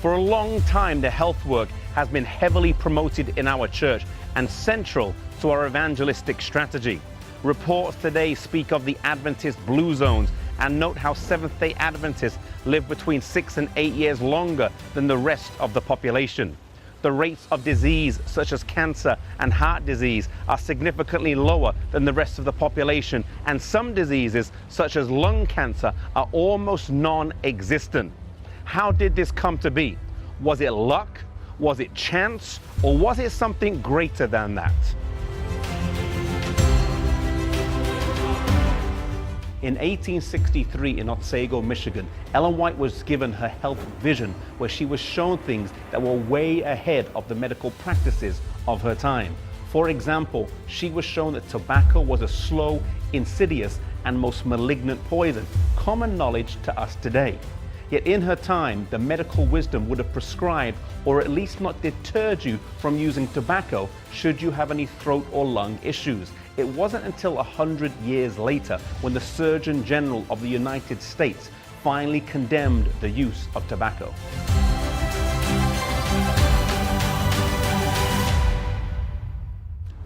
For a long time, the health work has been heavily promoted in our church and central to our evangelistic strategy. Reports today speak of the Adventist blue zones and note how Seventh-day Adventists live between 6 and 8 years longer than the rest of the population. The rates of disease such as cancer and heart disease are significantly lower than the rest of the population, and some diseases such as lung cancer are almost non-existent. How did this come to be? Was it luck? Was it chance? Or was it something greater than that? In 1863 in Otsego, Michigan, Ellen White was given her health vision, where she was shown things that were way ahead of the medical practices of her time. For example, she was shown that tobacco was a slow, insidious, and most malignant poison, common knowledge to us today. Yet in her time, the medical wisdom would have prescribed or at least not deterred you from using tobacco should you have any throat or lung issues. It wasn't until 100 years later when the Surgeon General of the United States finally condemned the use of tobacco.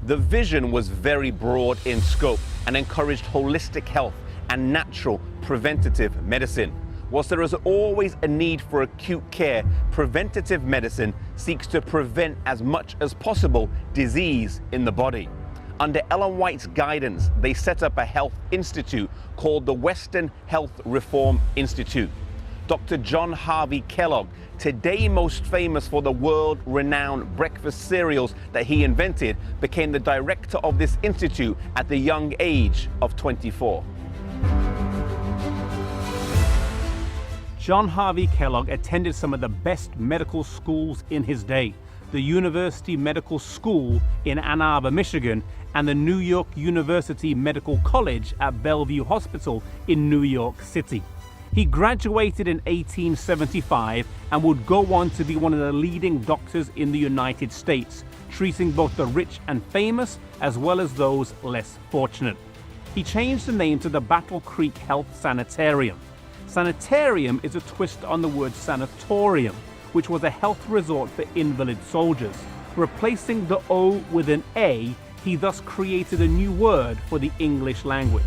The vision was very broad in scope and encouraged holistic health and natural preventative medicine. Whilst there is always a need for acute care, preventative medicine seeks to prevent as much as possible disease in the body. Under Ellen White's guidance, they set up a health institute called the Western Health Reform Institute. Dr. John Harvey Kellogg, today most famous for the world-renowned breakfast cereals that he invented, became the director of this institute at the young age of 24. John Harvey Kellogg attended some of the best medical schools in his day, the University Medical School in Ann Arbor, Michigan, and the New York University Medical College at Bellevue Hospital in New York City. He graduated in 1875 and would go on to be one of the leading doctors in the United States, treating both the rich and famous as well as those less fortunate. He changed the name to the Battle Creek Health Sanitarium. Sanitarium is a twist on the word sanatorium, which was a health resort for invalid soldiers. Replacing the O with an A, he thus created a new word for the English language.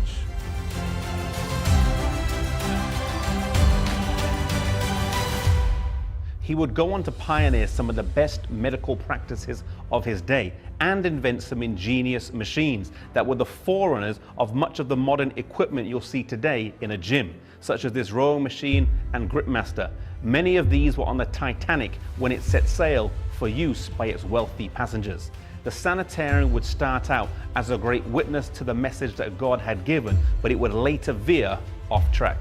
He would go on to pioneer some of the best medical practices of his day and invent some ingenious machines that were the forerunners of much of the modern equipment you'll see today in a gym, such as this rowing machine and gripmaster. Many of these were on the Titanic when it set sail for use by its wealthy passengers. The sanitarium would start out as a great witness to the message that God had given, but it would later veer off track.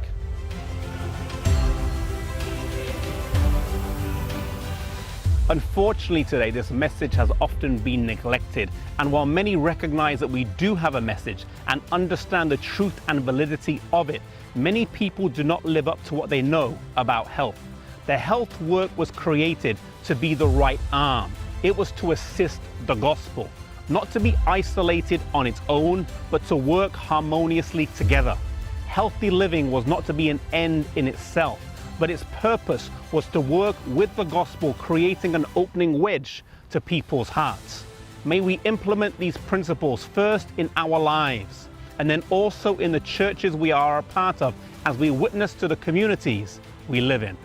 Unfortunately today, this message has often been neglected, and while many recognize that we do have a message and understand the truth and validity of it, many people do not live up to what they know about health. The health work was created to be the right arm. It was to assist the gospel, not to be isolated on its own, but to work harmoniously together. Healthy living was not to be an end in itself, but its purpose was to work with the gospel, creating an opening wedge to people's hearts. May we implement these principles first in our lives, and then also in the churches we are a part of as we witness to the communities we live in.